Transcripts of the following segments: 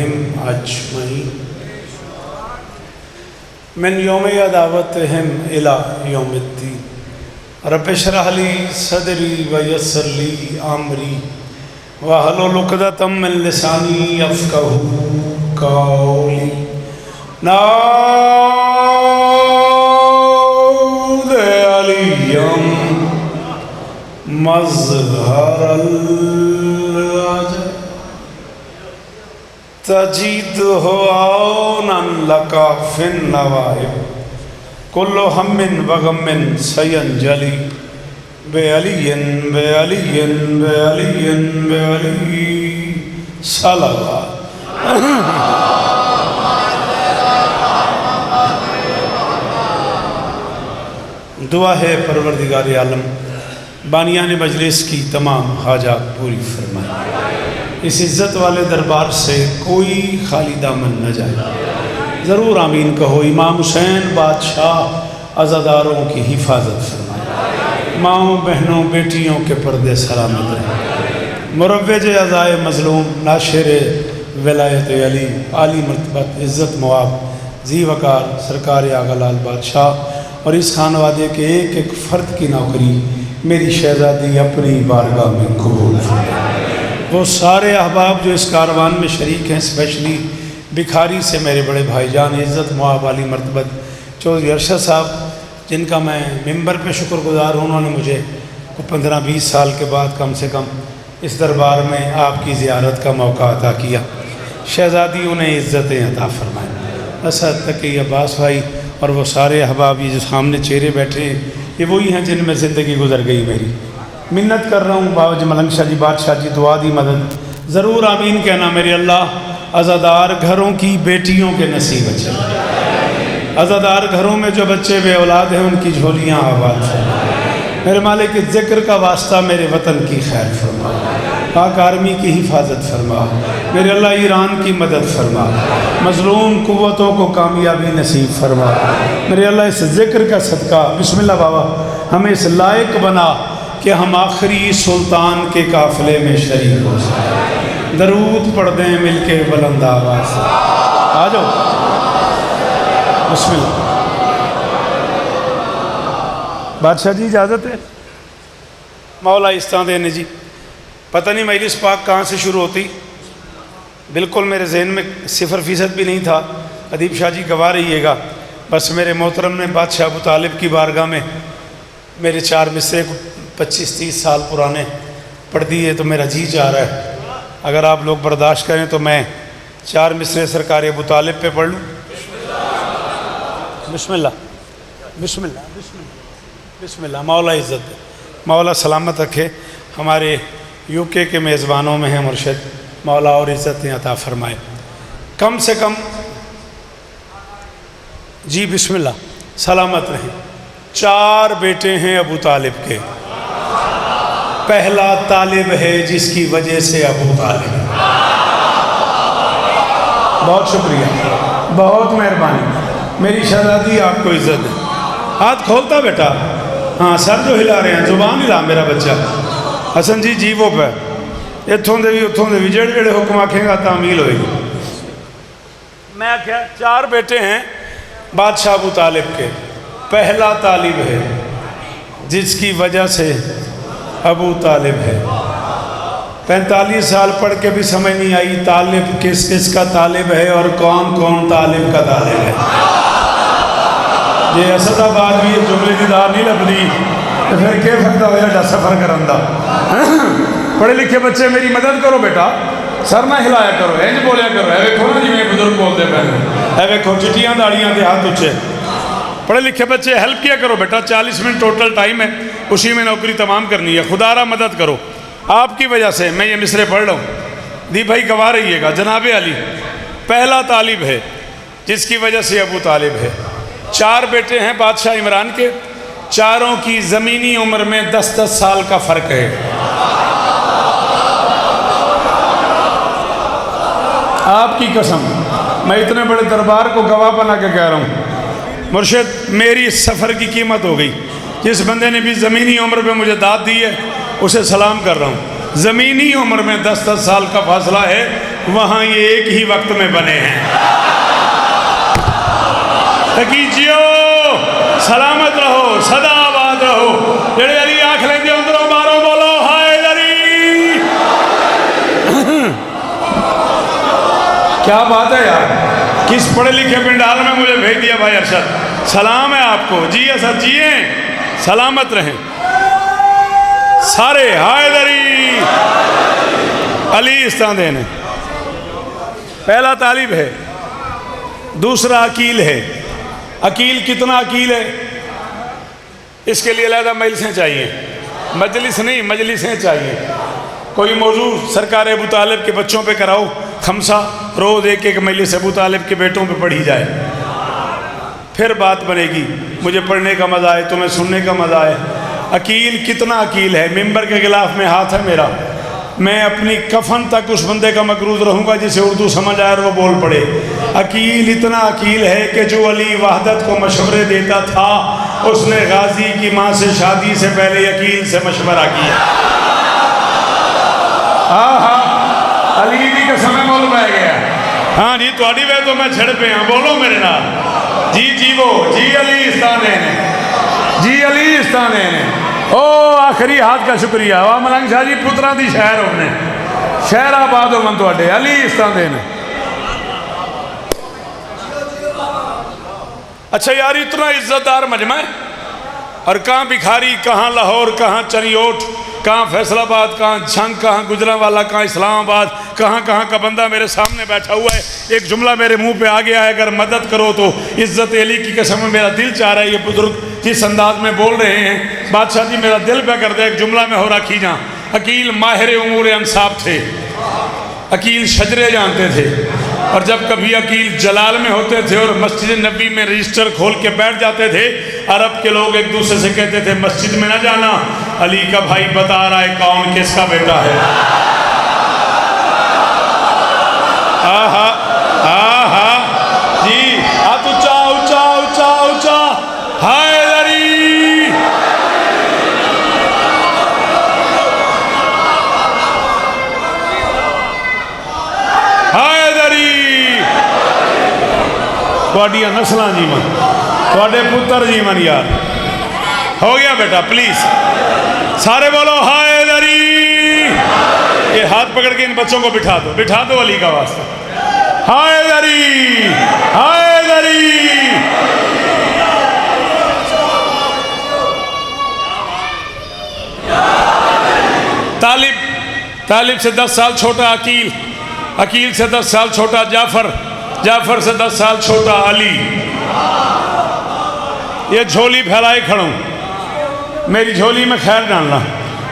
अलैहिम अजमईन। मिन यौम अदावतिहिम इला यौमिद्दीन। रब्बि इश्रह ली सदरी व यस्सिर ली अमरी वहलुल उक़दतम मिन लिसानी यफ़क़हू क़ौली। नाऊद अलियम मज़हरल अजब तजीदहु औनन लका फिन नवाइब कुल्लु हम्मिन व गम्मिन सयंजली बेअलियन बेअलियन बेअलियन बेअली सलावत। दुआ है परवरदिगार आलम बानियान मजलिस की तमाम हाजात पूरी फरमाए। इस इज़्ज़त वाले दरबार से कोई खाली दामन न जाए। ज़रूर आमीन कहो। इमाम हुसैन बादशाह अज़ादारों की हिफाजत फरमाए। माओं बहनों बेटियों के पर्दे सलामत रहें। मुरव्वज अज़ाए मज़लूम नाशिर विलायत अली आली मर्तबत इज़्ज़त मुआब जी वकार सरकार आगा लाल बादशाह और इस खानवादे के एक एक फ़र्द की नौकरी मेरी शहज़ादी अपनी बारगाह में कबूल फरमाए। वो सारे अहबाब जो इस कारवान में शरीक हैं, स्पेशली भिखारी से मेरे बड़े भाईजान इज़्ज़त मुआब आली मर्तबत चौधरी अरशद साहब, जिनका मैं मिंबर पे शुक्रगुजार हूँ। उन्होंने मुझे 15-20 साल के बाद कम से कम इस दरबार में आपकी ज़ियारत का मौका अता किया। शहज़ादी उन्हें इज़्ज़तें अता फरमाएँ। असद तकी अब्बास भाई और वो सारे अहबाब ये जो सामने चेहरे बैठे हैं, ये वही हैं जिनमें ज़िंदगी गुजर गई मेरी। मिन्नत कर रहा हूँ बाबा मलंग शाह जी बादशाह जी, दुआ दी मदद। ज़रूर आमीन कहना मेरे अल्लाह। अज़ादार घरों की बेटियों के नसीब अच्छे, अज़ादार घरों में जो बच्चे बे औलाद हैं उनकी झोलियाँ आबाद फरमा। मेरे मालिक के ज़िक्र का वास्ता मेरे वतन की खैर फरमा। पाक आर्मी की हिफाजत फरमा मेरे अल्लाह। ईरान की मदद फरमा। मज़लूम कुव्वतों को कामयाबी नसीब फरमा मेरे अल्लाह। इस ज़िक्र का सदका बिस्मिल्लाह बाबा हमें इस लायक बना कि हम आखिरी सुल्तान के काफ़िले में शरीक हो सकें। दरूद पढ़ दें मिल के बुलंद आवाज़ से। आ जाओ बिस्मिल्लाह। बादशाह जी इजाज़त है। मौला इस्तां देने जी। पता नहीं मजलिस पाक कहाँ से शुरू होती, बिल्कुल मेरे जहन में 0% भी नहीं था। अदीब शाह जी गवा रहिएगा। बस मेरे मोहतरम ने बादशाह अबू तालिब की बारगाह में मेरे 4 मिसरे 25-30 साल पुराने पढ़ दिए तो मेरा जी जा रहा है। अगर आप लोग बर्दाश्त करें तो मैं 4 मिसरे सरकार अबू तालिब पे पढ़ लूँ। बिस्मिल्लाह बिस्मिल्लाह बिस्मिल्लाह बिस्मिल्लाह। मौला इज़्ज़त मौला सलामत रखे। हमारे यूके के मेज़बानों में हैं मुर्शिद, मौला और इज़्ज़तें अता फरमाए। कम से कम जी बिस्मिल्लाह सलामत रहें। 4 बेटे हैं अबू तालिब के। पहला तालिब है जिसकी वजह से अबू तालिब। बहुत शुक्रिया, बहुत मेहरबानी। मेरी शहज़ादी आपको इज़्ज़त है। हाथ खोलता बेटा। हाँ सर जो हिला रहे हैं, जुबान हिला मेरा बच्चा। हसन जी जीवो पे इतों दे भी उतों दे भी जेड़े जेड़े हुक्म आखेगा तामील होएगी। मैं आख्या 4 बेटे हैं बादशाह अबू तालिब के। पहला तालिब है जिसकी वजह से अबू तालिब है। 45 साल पढ़ के भी समझ नहीं आई तालिब किस किस का तालिब है और कौन कौन तालिब का तालिब है। ये असदाबाद भी जुमले की दार नहीं लभदी तो फिर क्या फायदा होया सफ़र करन दा। पढ़े लिखे बच्चे मेरी मदद करो बेटा। सर ना हिलाया करो, इंज बोलिया करो। है वेखो ना जिवें बुजुर्ग बोलते पे, है वेखो चिट्टियाँ दाड़ियाँ के हाथ उच्चे। पढ़े लिखे बच्चे हेल्प किया करो बेटा। 40 मिनट टोटल टाइम है, उसी में नौकरी तमाम करनी है। खुदारा मदद करो। आपकी वजह से मैं ये मिसरे पढ़ रहा हूँ। दी भाई गवा रहिएगा। जनाब अली पहला तालिब है जिसकी वजह से अबू तालिब है। 4 बेटे हैं बादशाह इमरान के। चारों की ज़मीनी उम्र में 10-10 साल का फ़र्क है। आपकी कसम मैं इतने बड़े दरबार को गवाह बना के कह रहा हूँ। मुर्शिद मेरी इस सफ़र की कीमत हो गई। जिस बंदे ने भी ज़मीनी उम्र पे मुझे दाद दी है उसे सलाम कर रहा हूँ। ज़मीनी उम्र में 10-10 साल का फासला है, वहाँ ये एक ही वक्त में बने हैं। तकीजियो, सलामत रहो, सदाबाद रहो। जेड़े अली आख लेंगे अंदरों बारों बोलो हैदरी। क्या बात है यार, किस पढ़े लिखे पिंडाल में मुझे भेज दिया भाई अरशद। सलाम है आपको जी, असद जिए सलामत रहें सारे। हैदरी अली इस्तादेन है, पहला तालिब है, दूसरा अकील है। अकील कितना अकील है, इसके लिए अलहदा मजलिसें चाहिए, मजलिस नहीं मजलिसें चाहिए। कोई मौजू सरकार अबू तालिब के बच्चों पे कराओ, खमसा रोज़ एक एक मजलिस अबू तालिब के बेटों पे पढ़ी जाए, फिर बात बनेगी। मुझे पढ़ने का मज़ा है, तुम्हें सुनने का मज़ा है। अकील कितना अकील है, मिंबर के गिलाफ में हाथ है मेरा, मैं अपनी कफन तक उस बंदे का मकरूज रहूँगा जिसे उर्दू समझ आए और वो बोल पड़े। अकील इतना अकील है कि जो अली वहदत को मशवरे देता था, उसने गाजी की माँ से शादी से पहले अकील से मशवरा किया। हाँ हाँ, अली की कसम मोल पै गया। हाँ जी, थोड़ी वे तो मैं छिड़ पे हाँ, बोलो मेरे नाल जी। जी वो जी अली इस्ताने ने, जी अली इस्ताने ने। ओ आखिरी हाथ का शुक्रिया वाह मलंग शाह जी, पुत्रा दी शहर होने शहराबाद हो मन थोड़े अली इस्ताने ने। अच्छा यार, इतना इज्जतदार मजमा है, और कहाँ भिखारी, कहाँ लाहौर, कहाँ चरियोट, कहाँ फैसलाबाद, कहाँ झंग, कहाँ गुजरांवाला, कहाँ इस्लामाबाद, कहाँ कहाँ का बंदा मेरे सामने बैठा हुआ है। एक जुमला मेरे मुंह पे आ गया है, अगर मदद करो तो इज्जत अली की कसम मेरा दिल चाह रहा है। ये बुजुर्ग जिस अंदाज में बोल रहे हैं, बादशाह जी मेरा दिल पे कर दे। एक जुमला में हो रखी जा, अकील माहिर उमूर अंसाब थे, अकील शजरे जानते थे, और जब कभी अकील जलाल में होते थे और मस्जिद नबी में रजिस्टर खोल के बैठ जाते थे, अरब के लोग एक दूसरे से कहते थे मस्जिद में ना जाना, अली का भाई बता रहा है कौन किसका बेटा है। आहा आहा जी, हाथ ऊंचा ऊंचा ऊंचा ऊंचा, हैदरी। हैदरी थोड़िया नस्ल जीवन, थोड़े पुत्र जीवन यार हो गया बेटा, प्लीज सारे बोलो हैदरी। ये हाथ पकड़ के इन बच्चों को बिठा दो अली का वास्ता। हैदरी हैदरी। तालिब से 10 साल छोटा अकील, अकील से 10 साल छोटा जाफर, जाफर से 10 साल छोटा अली। ये झोली फैलाए खड़ो, मेरी झोली में खैर डालना।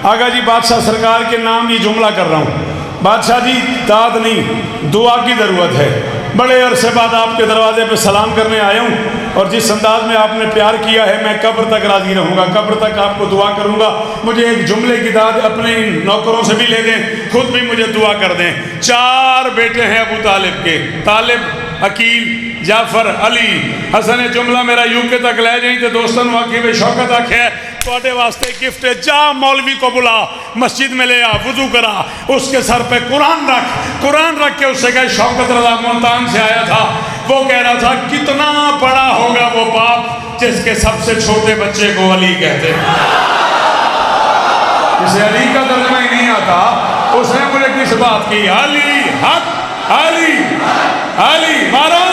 आगा जी बादशाह सरकार के नाम ये जुमला कर रहा हूँ। बादशाह जी दाद नहीं, दुआ की ज़रूरत है। बड़े अरसे बाद आपके दरवाजे पे सलाम करने आया हूँ, और जिस अंदाज में आपने प्यार किया है, मैं कब्र तक राज़ी रहूँगा, कब्र तक आपको दुआ करूँगा। मुझे एक जुमले की दाद अपने इन नौकरों से भी ले दें, खुद भी मुझे दुआ कर दें। 4 बेटे हैं अबू तालिब के, तालिब, अकील, जाफर, अली। हसन जुमला मेरा यूके तक ले जाए तो दोस्तन वाकई में शौकत आखे थोड़े वास्ते गिफ्ट है। जा मौलवी को बुला, मस्जिद में ले आ, वुजू करा, उसके सर पे कुरान रख, कुरान रख के उससे कहे शौकत रज़ा मुल्तान से आया था, वो कह रहा था कितना बड़ा होगा वो बाप जिसके सबसे छोटे बच्चे को अली कहते हैं। जिसे अली का तर्जमा ही नहीं आता, उसने मुझे किस बात की, अली हक, अली अली मारो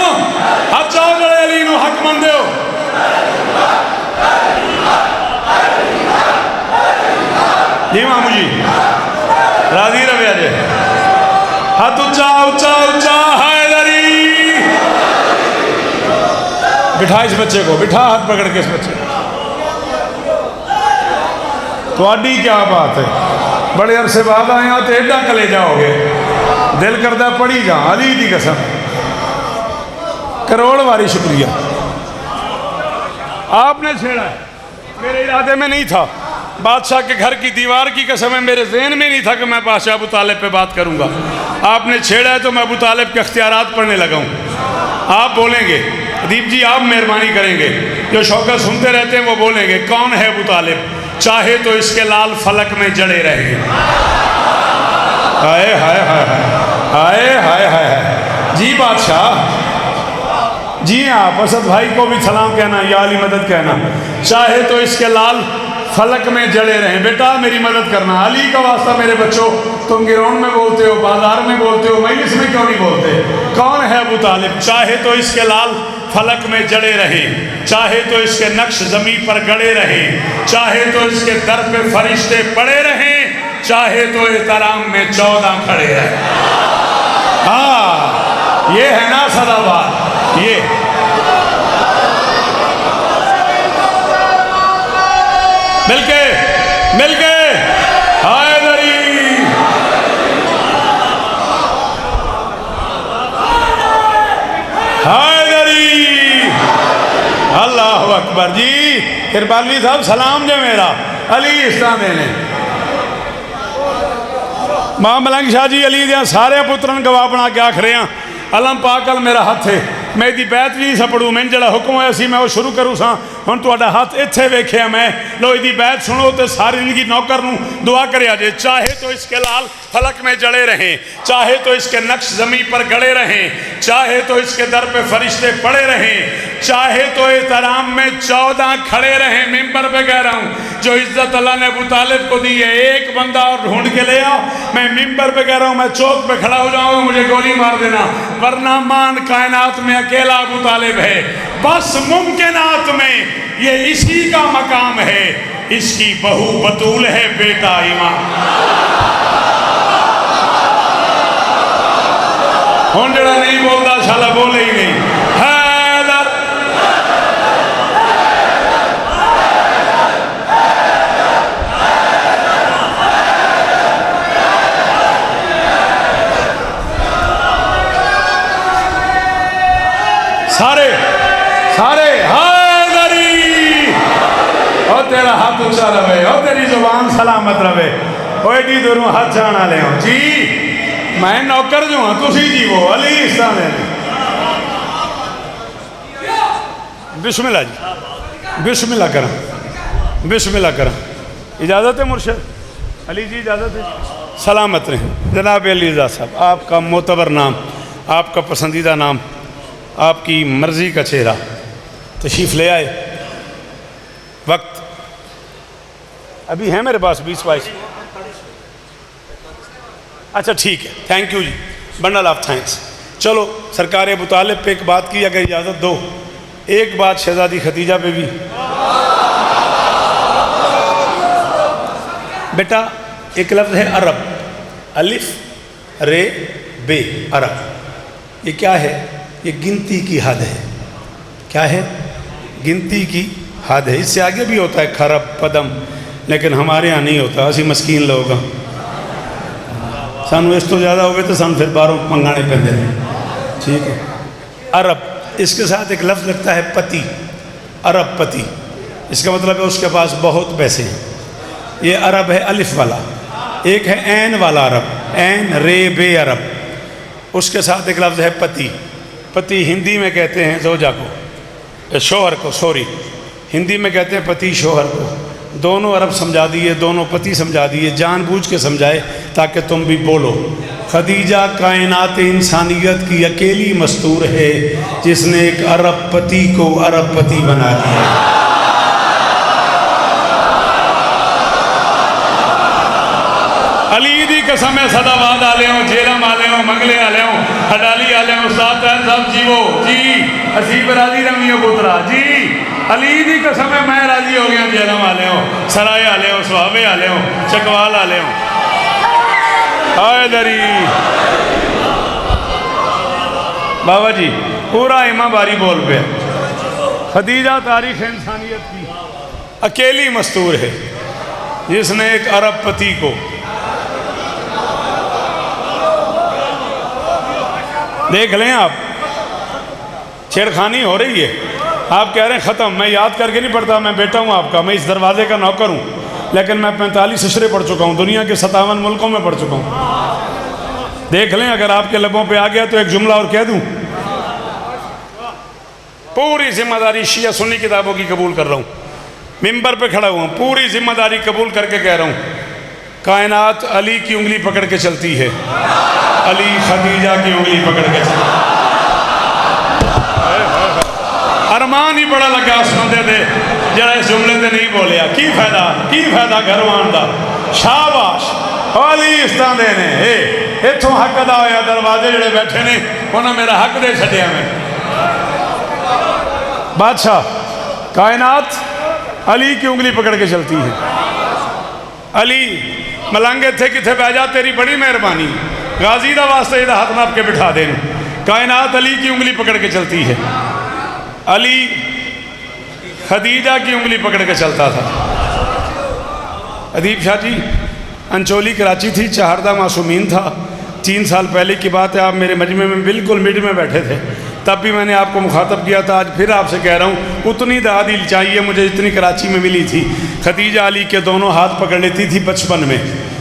हाथ चाहो बड़े अली नो हक मन दो। जी मामू जी राजी रहे अजय, हाथ ऊंचा ऊंचा ऊंचा, हैदरी। बिठा इस बच्चे को, बिठा हाथ पकड़ के इस बच्चे को। थोड़ी क्या बात है, बड़े अरसे बाद आया तो एडा कलेजा हो गए, दिल करता पढ़ी जा। अली दी कसम करोड़ बारी शुक्रिया, आपने छेड़ा है, मेरे इरादे में नहीं था। बादशाह के घर की दीवार की कसम है, मेरे ज़हन में नहीं था कि मैं बादशाह अबू तालिब पे बात करूंगा। आपने छेड़ा है तो मैं अबू तालिब के अख्तियारात पढ़ने लगा हूँ। आप बोलेंगे अदीब जी, आप मेहरबानी करेंगे, जो शौकत सुनते रहते हैं वो बोलेंगे कौन है अबू तालिब, चाहे तो इसके लाल फलक में जड़े रहे। हाय हाय हाय हाय हाय हाय हाय। जी बादशाह, जी आप असद भाई को भी सलाम कहना, या अली मदद कहना। चाहे तो इसके लाल फलक में जड़े रहें। बेटा मेरी मदद करना, अली का वास्ता मेरे बच्चों। तुम ग्राउंड में बोलते हो, बाजार में बोलते हो, मजलिस में क्यों नहीं बोलते? कौन है अबू तालिब? चाहे तो इसके लाल फलक में जड़े रहें, चाहे तो इसके नक्श ज़मीन पर गड़े रहें, चाहे तो इसके दर पे फरिश्ते पड़े रहें, चाहे तो एहतराम में 14 खड़े रहें। हाँ, ये है ना सदाबाद। ये मिलके मिलके हैदरी, हैदरी, अल्लाह अकबर। जी किरपालवी साहब सलाम जो मेरा अली इस्लाम देने मां मलंग शाह जी अली दियां सारे पुत्रन गवाह बना के आख रहे हैं। अलम पाकल मेरा हथ है, मैं दी बैत भी सपड़ू, मैं जड़ा हुक्म होया सी मैं वो शुरू करूँ सा। हुण तुहाडा हाथ इत्थे वेखिया मैं, लो इहदी बैत सुनो तो सारी जिंदगी नौकर नूं दुआ करिया जे। चाहे तो इसके लाल फलक में जड़े रहें, चाहे तो इसके नक्श ज़मीन पर गड़े रहें, चाहे तो इसके दर पे फरिश्ते पड़े रहें, चाहे तो एहतराम में 14 खड़े रहें। मिंबर पे कह रहा हूँ, जो इज्जत अल्लाह ने अबू तालिब को दी है, एक बंदा और ढूंढ के ले आओ। मैं मिंबर पे कह रहा हूँ, मैं चौक पे खड़ा हो जाऊँगा, मुझे गोली मार देना, वरना मान कायनात में अकेला अबू तालिब है। बस मुमकिनात में ये इसी का मकाम है, इसकी बहू बतूल है, बेटा ईमान। हुण जड़ा नहीं बोलता शाला बोले ही नहीं। हैदर सारे सारे हैदरी, और तेरा हाथ ऊंचा रहे, और तेरी जुबान सलामत रहे, और एडी दूरों हाथ जाना ले जी। मैं नौकर जो हाँ, तुसी जीवो अली इस्लाम है। बिस्मिल्लाह जी, बिस्मिल्लाह करा, बिस्मिल्लाह करा। इजाज़त है मुर्शिद अली जी, इजाज़त है। सलामत रहें जनाब अली साहब, आपका मोतबर नाम, आपका पसंदीदा नाम, आपकी मर्ज़ी का चेहरा, तशरीफ़ ले आए। वक्त अभी है मेरे पास 20-22। अच्छा ठीक है, thank you ji, bundle of thanks. चलो सरकार अबू तालिब पे एक बात की, अगर इजाज़त दो, एक बात शहज़ादी खदीजा पे भी। बेटा एक लफ्ज़ है अरब, अलिफ रे बे, अरब। ये क्या है? ये गिनती की हद है। क्या है? गिनती की हद है। इससे आगे भी होता है खरब पदम, लेकिन हमारे यहाँ नहीं होता। असी मस्कीन लोग हाँ, सानू इस तो ज़्यादा हो गए तो सानू फिर बारों मंगाने पैंदे ने। ठीक है, अरब, इसके साथ एक लफ्ज़ लगता है पति, अरब पति। इसका मतलब है उसके पास बहुत पैसे हैं। ये अरब है अलिफ वाला। एक है ऐन वाला अरब, ऐन रे बे अरब, उसके साथ एक लफ्ज़ है पति। पति हिंदी में कहते हैं ज़ौजा को, शोहर को, सॉरी, हिंदी में कहते हैं पति शोहर को। दोनों अरब समझा दिए, दोनों पति समझा दिए, जानबूझ के समझाए ताकि तुम भी बोलो। खदीजा कायनात इंसानियत की अकेली मस्तूर है जिसने एक अरब पति को अरब पति बना दिया। अली दी कसम है, सदाबाद आले हो, जेलम आले हो, मंगले आले हो, हडाली आले हो, उस्ताद साहब जीवो जी, हसीब राजी रमियो पुत्रा जी। अली दी कसम है, मैं राजी हो गया। जेलम आले हो, सराय आले हो, सुहावे आले हो, चकवाल आले हो, हैदरी। बाबा जी पूरा इमाम बारी बोल पे। खदीजा तारीख इंसानियत की अकेली मस्तूर है जिसने एक अरब पति को, देख लें आप, छेड़खानी हो रही है। आप कह रहे हैं ख़त्म, मैं याद करके नहीं पढ़ता, मैं बेटा हूँ आपका, मैं इस दरवाजे का नौकर हूँ, लेकिन मैं 45 इशरे पढ़ चुका हूँ, दुनिया के 57 मुल्कों में पढ़ चुका हूँ। देख लें, अगर आपके लबों पे आ गया तो एक जुमला और कह दूँ। पूरी जिम्मेदारी शिया सुन्नी किताबों की कबूल कर रहा हूँ, मिंबर पे खड़ा हुआ हूँ, पूरी जिम्मेदारी कबूल करके कह रहा हूँ, कायनात अली की उंगली पकड़ के चलती है, अली खदीजा की उंगली पकड़ के चलती है। अरमान ही बड़ा लगा उस बंदे दे जरा इस जुमले से नहीं बोलिया। की फायदा घर आने का। शाबाश अली इस तरह दे ने इथों हक अदा होया। दरवाजे जड़े बैठे ने उन्हें मेरा हक दे छड़िया। मैं बादशाह कायनात अली की उंगली पकड़ के चलती है। अली मलंग इत्थे किथे बह जा, तेरी बड़ी मेहरबानी, गाजी का वास्ते इहदा हाथ नाप के बिठा देन। कायनात अली की उंगली पकड़ के चलती है। अली खदीजा की उंगली पकड़ के चलता था। अदीब शाह जी अंचोली कराची थी, चहारदा मासूमीन था। 3 साल पहले की बात है। आप मेरे मजमे में बिल्कुल मिड में बैठे थे, तब भी मैंने आपको मुखातब किया था। आज फिर आपसे कह रहा हूँ, उतनी दादी चाहिए मुझे जितनी कराची में मिली थी। खदीजा अली के दोनों हाथ पकड़ लेती थी बचपन में।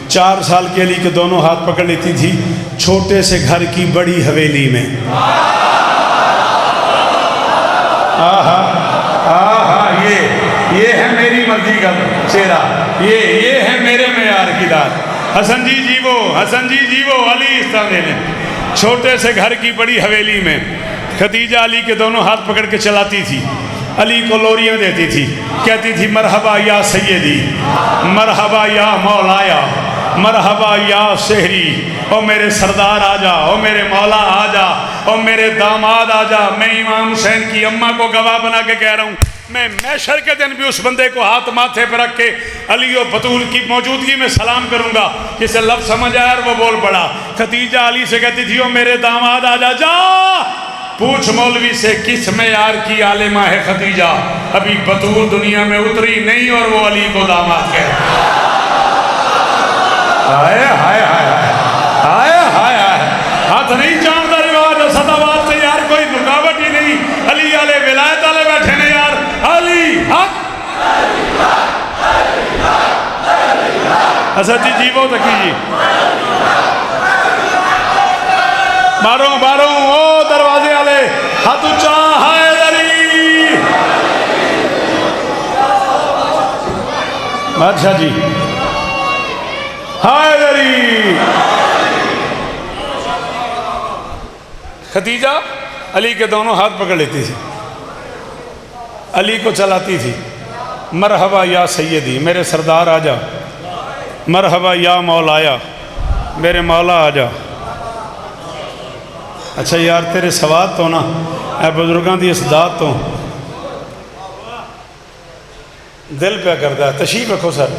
4 साल के अली के दोनों हाथ पकड़ लेती थी छोटे से घर की बड़ी हवेली में। आहा आहा, ये है मेरी मर्जी का चेहरा, ये है मेरे मेयार की दाद। हसन जी जीवो, हसन जी जीवो। अली इस तरह ने छोटे से घर की बड़ी हवेली में खदीजा अली के दोनों हाथ पकड़ के चलाती थी। अली को लोरियां देती थी, कहती थी मरहबा या सैयदी, मरहबा या मौलाया, मरहबा या शहरी। ओ मेरे सरदार आ जा, ओ मेरे मौला आ जा, ओ मेरे दामाद आ जा। मैं इमाम हुसैन की अम्मा को गवाह बना के कह रहा हूँ, मैं मैशर के दिन भी उस बंदे को हाथ माथे पर रख के अली और बतूल की मौजूदगी में सलाम करूँगा। जिसे लफ्ज़ समझ आया और वो बोल पड़ा। खदीजा अली से कहती थी, ओ मेरे दामाद आ जा, जा पूछ मौलवी से किस मेयार की आलिमा है खदीजा। अभी बतूल दुनिया में उतरी नहीं और वो अली को दामाद कह। हाय हाय हाय हाय हाय हाय, हाथ नहीं चांदता रिवाज सदाबाद से यार, कोई रुकावट ही नहीं। अली वाले विलायत वाले बैठे ने यार। अली हक असद जी जीवो तकी जी। बारों बारों ओ दरवाजे वाले हाथ ऊंचा, हाय अली। बादशाह जी हाय अली। खदीजा अली के दोनों हाथ पकड़ लेती थी, अली को चलाती थी। मरहबा या सैयदी, मेरे सरदार आ जा। मरहबा या मौलाया, मेरे मौला आ जा। अच्छा यार तेरे सवाद तो ना ए बुजुर्गों की इस दात तो दिल प्या करता। तशरीफ रखो सर,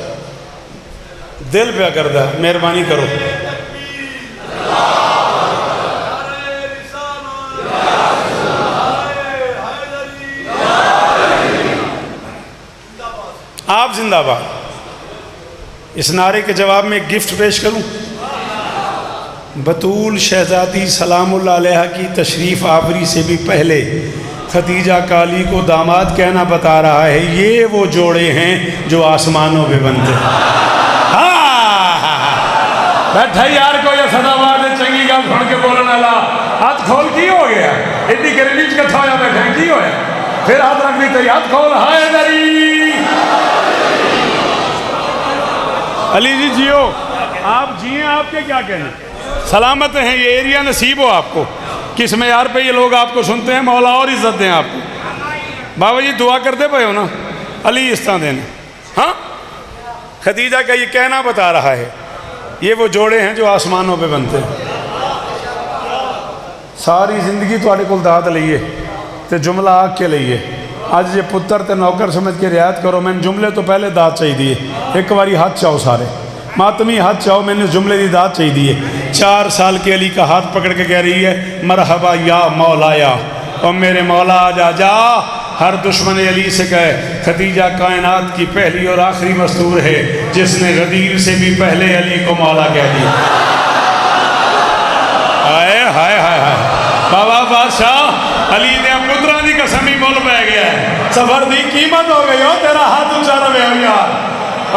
दिल प्या करता, मेहरबानी करो। आप जिंदाबाद। इस नारे के जवाब में एक गिफ्ट पेश करूं। बतूल शहजादी सलामुल्लाह अलैहा की तशरीफ़ आवरी से भी पहले खदीजा का अली को दामाद कहना बता रहा है, ये वो जोड़े हैं जो आसमानों पे बनते हैं। बैठा यार कोई सदाबाद चंगी गल सुन के बोलने वाला हाथ खोल की हो गया। इतनी गरीबी कट्ठा होया बैठे की होया, फिर हाथ रखनी चाहिए। हाथ खोल, हाय दरी। अली जी जियो, आप जिए, आपके क्या कहने। सलामत हैं, ये एरिया नसीब हो आपको। किस मेयार पे ये लोग आपको सुनते हैं, मौला और इज्जत दें आपको। बाबा जी दुआ करते पे हो ना, अली इस तरह देने। हाँ खदीजा का ये कहना बता रहा है, ये वो जोड़े हैं जो आसमानों पे बनते हैं। सारी जिंदगी थोड़े को दाद लीए तो जुमला आग के लिए। अज जे पुत्र ते नौकर समझ के रियायत करो। मैंने जुमले तो पहले दाद चाहिए। एक बारी हाथ चाहो सारे, मातमी हाथ चाहो, मैंने जुमले की दाद चाहिए। 4 साल के अली का हाथ पकड़ के कह रही है, मरहबा या मौलाया, और मेरे मौला आ जा। जा हर दुश्मन अली से कहे, खदीजा कायनात की पहली और आखिरी मस्तूर है जिसने गदीर से भी पहले अली को मौला कह दिया। हाय हाय हाय हाय। बाबा बादशाह अली ने पुत्रा की कसम ही मुल पै गया है। सफर की कीमत हो गई हो, तेरा हाथ ऊंचा रहे हो यार।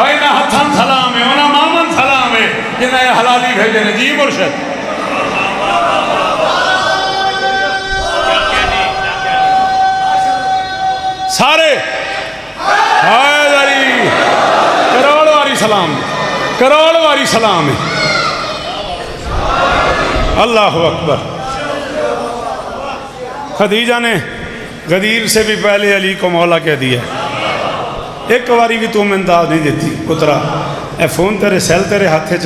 इन्हें हथन सलाम है, उन्हें मामन सलाम है जिन्हें हलाली भेजे ने। जी मुर्शद सारे हाय अली, करोड़ वारी सलाम, करोड़ वारी ही सलाम है। अल्लाह अकबर। खदीजा ने गदीर से भी पहले अली को मौला कह दिया। एक बारी भी तू मैंने दाद नहीं देती पुत्रा, ए फोन तेरे सेल तेरे हाथे च,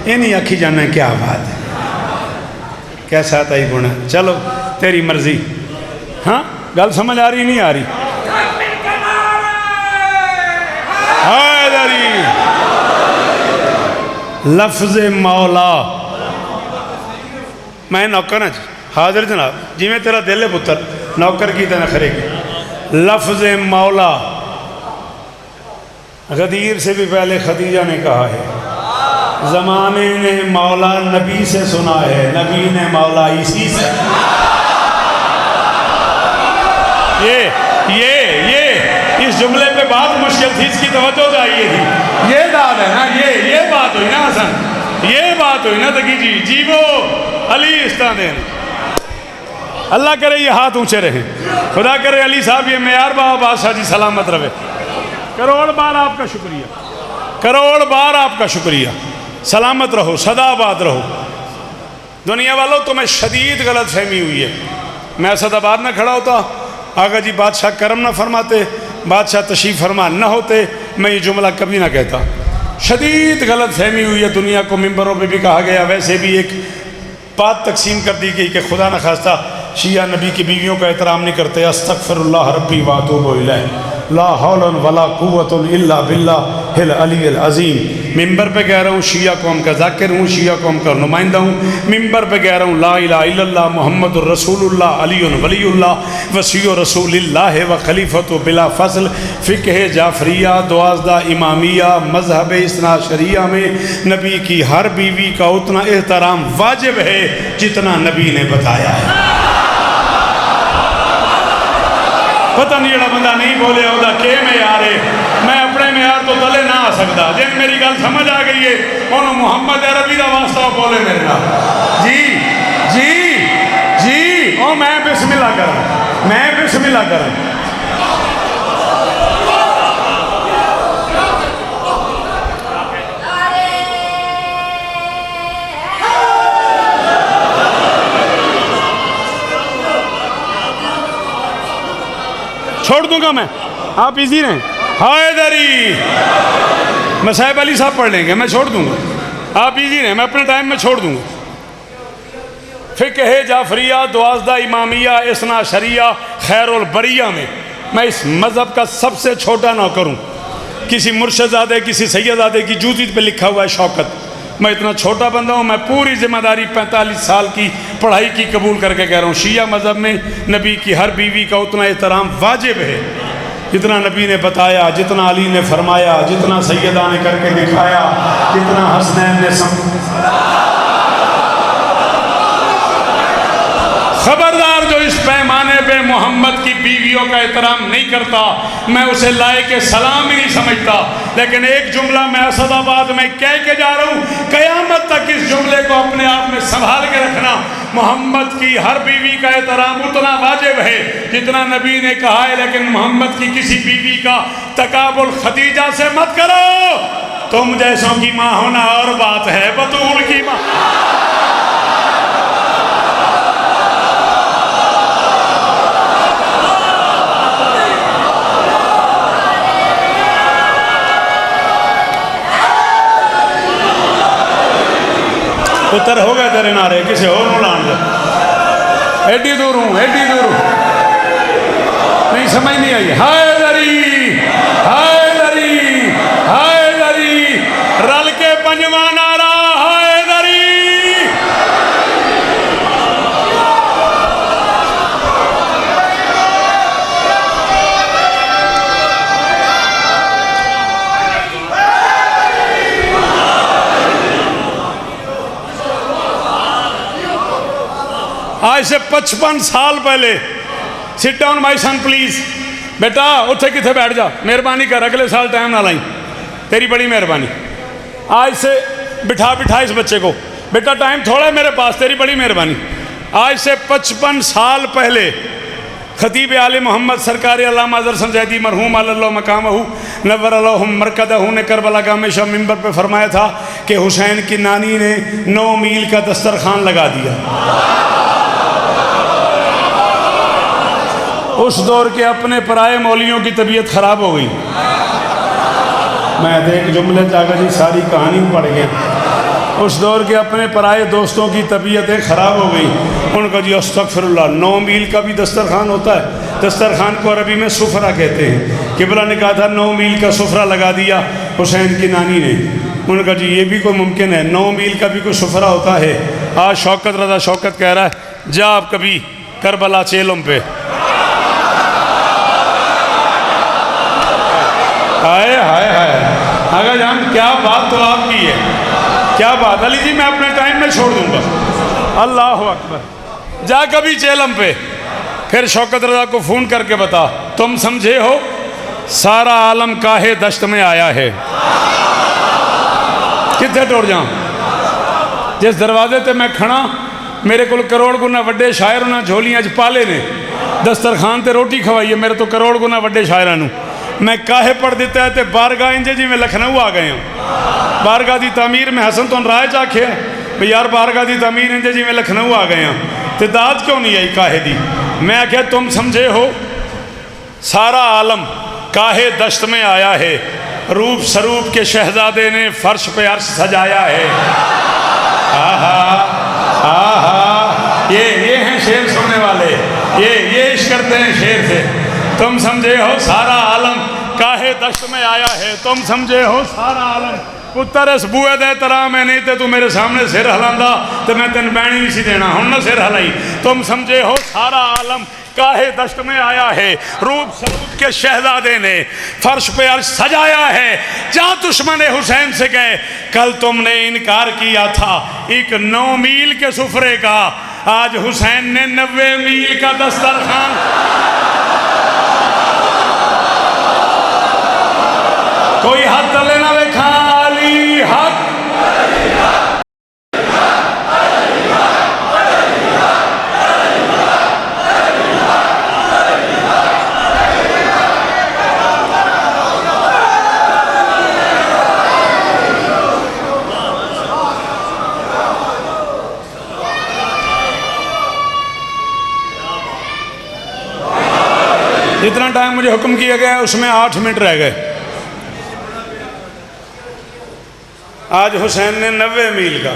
ये नहीं आखी जाना क्या बात है, कैसा ताई गुण है, चलो तेरी मर्जी। हाँ गल समझ आ रही नहीं आ रही? हैदरी लफ्ज़ मौला, मैं नौकर हाँ हाजिर जनाब, जिमें तेरा दिल है पुत्र, नौकर की तरह खरेगी। लफ्ज़ मौला गदीर से भी पहले खदीजा ने कहा है, ज़माने ने मौला नबी से सुना है, नबी ने मौला इसी से। ये इस जुमले पे बात मुश्किल थी, इसकी तवज्जो चाहिए थी। ये दाद है ना, ये बात हुई ना हसन, ये बात हुई ना तकी जी, जीवो अली इस तरह दें। अल्लाह करे ये हाथ ऊंचे रहे, खुदा करे अली साहब ये मेयार बाबा बादशाह जी सलामत रहे। करोड़ बार आपका शुक्रिया, करोड़ बार आपका शुक्रिया। सलामत रहो, सदाबाद रहो। दुनिया वालों तुम्हें शदीद गलत फहमी हुई है। मैं असदाबाद में खड़ा होता, आगा जी बादशाह करम ना फरमाते, बादशाह तशरीफ़ फरमा न होते, मैं ये जुमला कभी ना कहता। शदीद गलत फहमी हुई है दुनिया को, मिंबरों पे भी कहा गया, वैसे भी एक बात तकसीम कर दी गई कि खुदा न खास्ता शिया नबी की बीवियों का एहतराम नहीं करते। अस्तगफिरुल्लाह रब्बी व अतूबु इलैह, ला हौला वला कुव्वता इल्ला बिल्लाहिल अलीय्यिल अज़ीम। मिंबर पे कह रहा हूँ शिया कौम का जाकिर हूँ, शिया कौम का नुमाइंदा हूँ। मिंबर पे कह रहा हूँ ला इलाहा इल्लल्लाह मुहम्मदुर रसूलुल्लाह अलीयुन वलीयुल्लाह वसीयु रसूलिल्लाह व खलीफतु बिला फज़ल। फ़िक़्ह जाफ़रिया दुआज़दा इमामिया मज़हब इस्ना शरिया में नबी की हर बीवी का उतना एहतराम वाजिब है जितना नबी ने बताया है। पता नहीं जड़ा बंदा नहीं बोले वह के म्यार है, मैं अपने म्यार तो तले ना आ सकता। जिन मेरी गल समझ आ गई है उन्होंने मुहम्मद अरबी का वास्ता बोले मेरे नाल जी जी जी, ओ मैं बिस्मिल्लाह करा, मैं बिस्मिल्लाह करा। छोड़ दूंगा मैं, आप इजी रहें। हैदरी मसाहिब अली साहब पढ़ लेंगे, मैं छोड़ दूंगा, आप इजी रहें, मैं अपने टाइम में छोड़ दूंगा। फ़िक़्ह जाफ़रिया दुआज़दा इमामिया इस्ना शरिया खैरुल बरिया में मैं इस मज़हब का सबसे छोटा नौकर हूँ। किसी मुर्शदादे किसी सैयदादे की जूती पे लिखा हुआ है शौकत, मैं इतना छोटा बंदा हूँ। मैं पूरी जिम्मेदारी 45 साल की पढ़ाई की कबूल करके कह रहा हूँ, शिया मज़हब में नबी की हर बीवी का उतना एहतराम वाजिब है जितना नबी ने बताया, जितना अली ने फरमाया, जितना सैयदा ने करके दिखाया, जितना हसनैन ने खबरदार जो इस पैमाने पे मोहम्मद की बीवियों का एहतराम नहीं करता, मैं उसे लायक सलाम ही नहीं समझता। लेकिन एक जुमला मैं असदाबाद में कह के जा रहा हूँ, क़यामत तक इस जुमले को अपने आप में संभाल के रखना। मोहम्मद की हर बीवी का एहतराम उतना वाजिब है जितना नबी ने कहा है, लेकिन मोहम्मद की किसी बीवी का तकाबुल खदीजा से मत करो। तुम जैसों की माँ होना और बात है, बतूल की माँ। पुत्र हो गए तेरे नारे, किसी और को लान दे। एडी दूर हूँ, एडी दूर हूँ, नहीं समझ नहीं आई। हैदरी हैदरी हैदरी रल के पंजवा नारा हैदरी। आज से 55 साल पहले, sit down my son please, बेटा उत्थे किथे बैठ जा, मेहरबानी कर, अगले साल टाइम ना लाई, तेरी बड़ी मेहरबानी। आज से बिठा इस बच्चे को, बेटा टाइम थोड़ा है मेरे पास, तेरी बड़ी मेहरबानी। आज से 55 साल पहले खतीब आले मोहम्मद सरकार अल्लामा अज़हर जैदी मरहूम अल्लाह मकामहू नव्वर अलहुम मरकदहू ने करबला का हमेशा मिंबर पे फरमाया था कि हुसैन की नानी ने 9 मील का दस्तरखान लगा दिया। उस दौर के अपने पराए मौलियों की तबीयत ख़राब हो गई। मैं तो एक जुमले जाकर जी सारी कहानी पढ़ गया। उस दौर के अपने पराए दोस्तों की तबीयतें ख़राब हो गई। उनका जी अस्तगफिरुल्लाह 9 मील का भी दस्तरखान होता है। दस्तरखान को अरबी में सुफरा कहते हैं। किबला ने कहा था 9 मील का सुफरा लगा दिया हुसैन की नानी ने। उनका जी ये भी कोई मुमकिन है, 9 मील का भी कोई सुफरा होता है। आज शौकत रज़ा शौकत कह रहा है जा आप कभी करबला चेलम पे। हाय हाय हाय, अगर जान क्या बात तो आपकी है, क्या बात। अली जी मैं अपने टाइम में छोड़ दूंगा। अल्लाह अकबर। जा कभी चेलम पे, फिर शौकत रज़ा को फ़ोन करके बता तुम समझे हो सारा आलम काहे दश्त में आया है। कितने टुर जाऊँ जिस दरवाजे ते मैं खड़ा, मेरे को करोड़ गुना वड्डे शायर उन्हें झोलियां च पाले ने, दस्तरखान ते रोटी खवाई है मेरे तो करोड़ गुना वड्डे शायरां। मैं काहे पढ़ दिता है तो बारगाह इंजे जी मैं लखनऊ आ गए हूँ। बारगाह की तमीर में हसन तो राय च आखे भी यार बारगाह की तमीर इंजे जी मैं लखनऊ आ गए हैं तो दाद क्यों नहीं आई काहे दी। मैं आख्या तुम समझे हो सारा आलम काहे दश्त में आया है, रूप स्वरूप के शहजादे ने फर्श पे अर्श सजाया है। आहा आहा, ये हैं शेर सुनने वाले, ये इश्क करते हैं शेर से। तुम समझे हो सारा आलम काहे दश्त में आया है, तुम समझे हो सारा आलम पुत्र इस बूए दे तरह में नहीं तो तू मेरे सामने सिर हिलांदा तो मैं तेन बैणी नहीं सी देना, हुण ना सिर हिलाई। तुम समझे हो सारा आलम काहे दश्त में आया है, रूप स्वरूप के शहजादे ने फर्श पे अर्श सजाया है। जा दुश्मन हुसैन से गए कल तुमने इनकार किया था एक 9 मील के सुफरे का, आज हुसैन ने 90 मील का दस्तरखान। कोई हाथ तले ना देखा अली हक। जितना टाइम मुझे हुक्म किया गया उसमें 8 मिनट रह गए। आज हुसैन ने 90 मील का।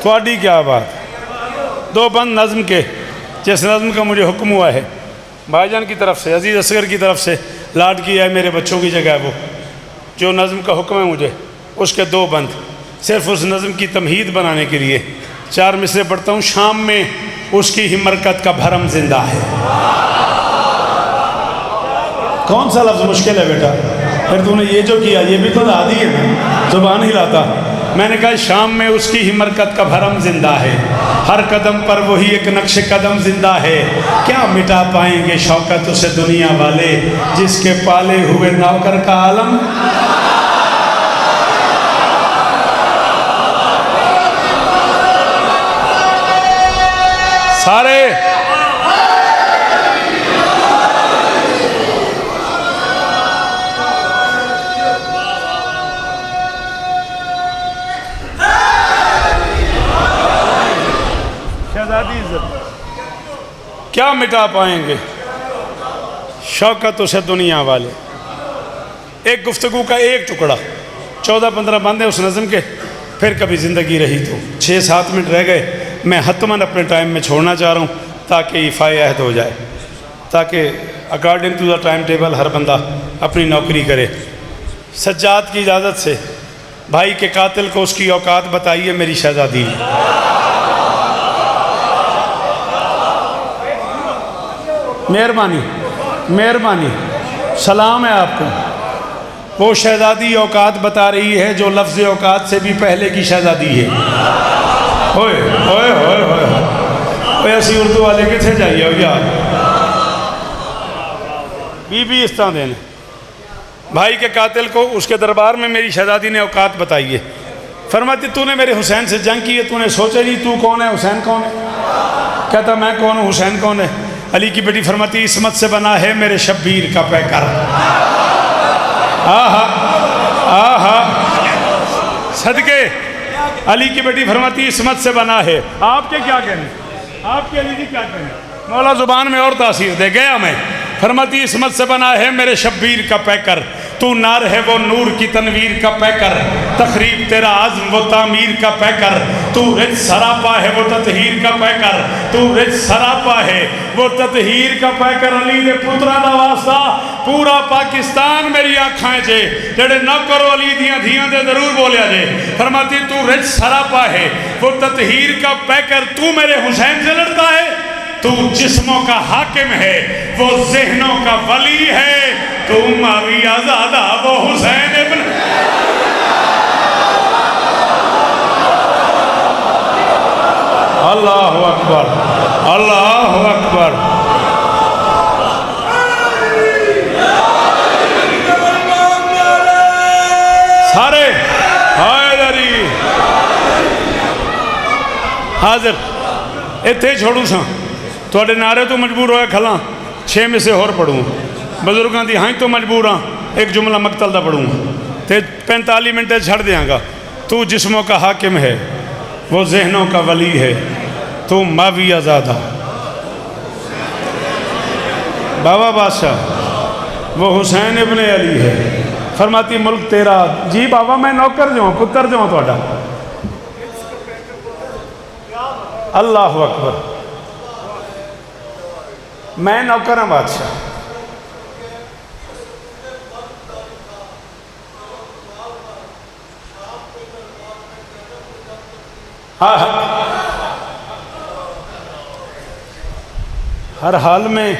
थोड़ी क्या बात। 2 बंद नज़म के जिस नज़म का मुझे हुक्म हुआ है भाईजान की तरफ से, अजीज़ असगर की तरफ से, लाड किया है मेरे बच्चों की जगह, वो जो नज़म का हुक्म है मुझे उसके 2 बंद सिर्फ उस नज़म की तमहीद बनाने के लिए 4 मिसरे पढ़ता हूँ। शाम में उसकी ही मरकत का भरम जिंदा है। कौन सा लफ्ज़ मुश्किल है बेटा, फिर तूने ये जो किया ये भी तो आदि है ना, ज़ुबान हिलाता। मैंने कहा शाम में उसकी ही मरकत का भरम जिंदा है, हर कदम पर वही एक नक्श कदम जिंदा है। क्या मिटा पाएंगे शौकत उसे दुनिया वाले, जिसके पाले हुए नौकर का आलम। सारे क्या मिटा पाएंगे शौकत उसे दुनिया वाले। एक गुफ्तगू का एक टुकड़ा, 14-15 बंदे उस नज़म के, फिर कभी ज़िंदगी रही तो 6-7 मिनट रह गए। मैं हतमन अपने टाइम में छोड़ना चाह रहा हूँ ताकि इफ़ाए अहद हो जाए, ताकि according to the timetable हर बंदा अपनी नौकरी करे। सज्जाद की इजाज़त से भाई के कातिल को उसकी औकात बताइए मेरी शहज़ादी। मेहरबानी मेहरबानी, सलाम है आपको। वो शहज़ादी औकात बता रही है जो लफ्ज़ औकात से भी पहले की शहज़ादी है। होए होए होए होए, ऐसी उर्दू वाले कितने जाइए यार, बीबी इस तरह देने भाई के कातिल को उसके दरबार में मेरी शहज़ादी ने औकात बताई है। फरमाती तूने मेरे हुसैन से जंग की है, तूने सोचा नहीं तू कौन है, हुसैन कौन है। कहता मैं कौन हूँ, हुसैन कौन है। अली की बेटी फरमाती इसमत से बना है मेरे शब्बीर का पैकर। आहा आहा सदके अली की बेटी फरमाती इसमत से बना है। आपके क्या कहने, आपके अली जी क्या कहने, मौला जुबान में और तासीर दे गया मैं। फरमाती इसमत से बना है मेरे शब्बीर का पैकर, तू नार है वो नूर की तनवीर का पैकर, तखरीब तेरा आज़म वो तामीर का पैकर, तू रिज सरापा है वो ततहीर का पैकर, तू रिज सरापा है वो ततहीर का पैकर। अली दे पुत्रा दा वास्ता पूरा पाकिस्तान मेरी आखां जे जेड़े न करो अली दियां धियां दे जरूर बोलिया जे। फरमाती तू रिज सरापा है वो ततहीर का पैकर, तू मेरे हुसैन से लड़ता है, तू जिस्मों का हाकिम है वो ज़हनों का वली है, तू माविया ज़ादा वो हुसैन इब्न। अल्लाहु अकबर अल्लाहु अकबर। सारे हैदरी हाजिर इत्थे छोड़ू सा थोड़े नारे तो मजबूर होया खला 6 में से होर पढ़ूँ, बजुर्गों की हाँ तो मजबूर हाँ एक जुमला मकतल का पढ़ूँ तो 45 मिनट छड़ देंगा। तू जिस्मों का हाकिम है वो जहनों का वली है, तू माविया ज़ादा बाबा बादशाह वो हुसैन इब्ने अली है। फरमाती मुल्क तेरा जी बाबा मैं नौकर जो पुत्र जो थोड़ा। अल्लाह अकबर मैं नौकर हाँ बादशाह। हाँ हर हाल में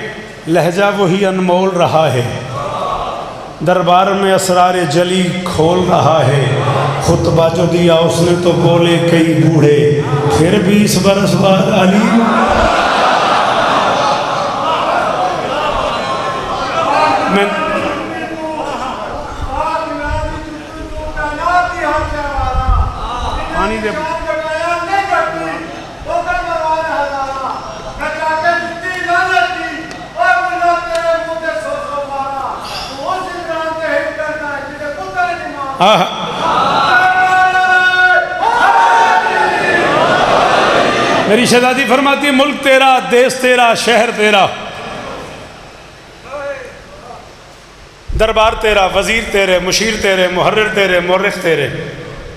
लहजा वही अनमोल रहा है, दरबार में असरार जली खोल रहा है। खुतबा जो दिया उसने तो बोले कई बूढ़े, फिर भी 20 बरस बाद अली। मैं पानी दे मेरी शहजादी फरमाती मुल्क तेरा, देश तेरा, शहर तेरा, दरबार तेरा, वजीर तेरे, मुशीर तेरे, मुहर्रिर तेरे, मुर्रिख तेरे,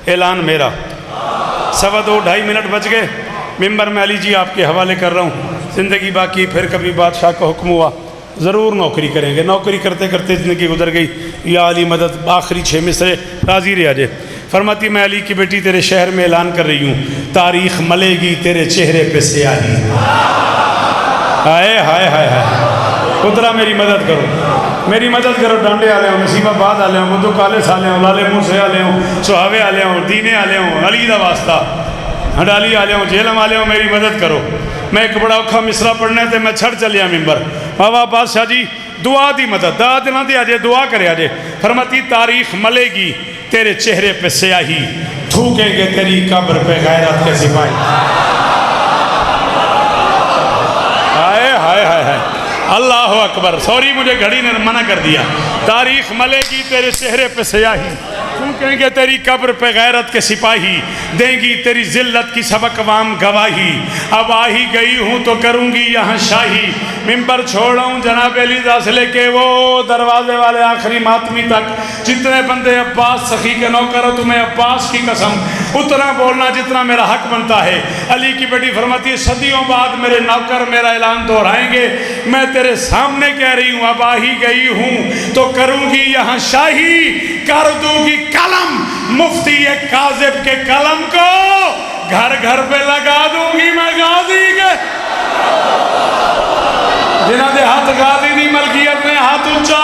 ऐलान मेरा। 2.25 मिनट बच गए। मिंबर में अली जी आपके हवाले कर रहा हूँ। ज़िंदगी बाकी फिर कभी बादशाह का हुक्म हुआ ज़रूर नौकरी करेंगे। नौकरी करते करते ज़िंदगी गुजर गई। या अली मदद आखिरी 6 मिसरे राजी रह जाए। फरमाती मैं अली की बेटी तेरे शहर में ऐलान कर रही हूँ, तारीख मलेगी तेरे चेहरे पे स्याही। हाय हाय हाय हाय पुत्रा मेरी मदद करो, मेरी मदद करो। डांडे आ लिया, नसीबाबाद आ लिया, बुद्धू काले आ लिया, लाले मूसे आ लिया, सुहावे आ लिया, दीने आ लिया, अली का वास्ता हडाली आ लिया, जेलम आ लिया, मेरी मदद करो। मैं एक बड़ा औखा मिसरा पढ़ना तो मैं छड़ चलिया मिंबर। बाबा बादशाह जी दुआ दी मदद दाद ना दे अजे दुआ करे अजे। फरमाती तारीख मलेगी तेरे चेहरे पे स्याही, थूकेंगे तेरी कब्र पे गैरत के सिपाही। हाय हाय हाय हाय अल्लाह अकबर। सॉरी मुझे घड़ी ने मना कर दिया। तारीख मलेगी तेरे चेहरे पे स्याही, थूकेंगे तेरी कब्र पे गैरत के सिपाही, देंगी तेरी जिल्लत की सबक वाम गवाही। अब आ ही गई हूँ तो करूँगी यहाँ शाही, मिंबर छोड़ाऊँ जनाब अली से लेके वो दरवाजे वाले आखिरी मातमी तक। जितने बंदे अब्बास सखी के नौकर हो, तुम्हें अब्बास की कसम उतना बोलना जितना मेरा हक बनता है। अली की बेटी फरमाती है सदियों बाद मेरे नौकर मेरा ऐलान दोहराएंगे। मैं तेरे सामने कह रही हूँ अब आ ही गई हूँ तो करूँगी यहाँ शाही, कर दूंगी कलम मुफ्ती काजिब के कलम को, घर घर पे लगा दूंगी मैं गाजी के। जिन्होंने हाथ गाजी दी मलकियत ने हाथ ऊंचा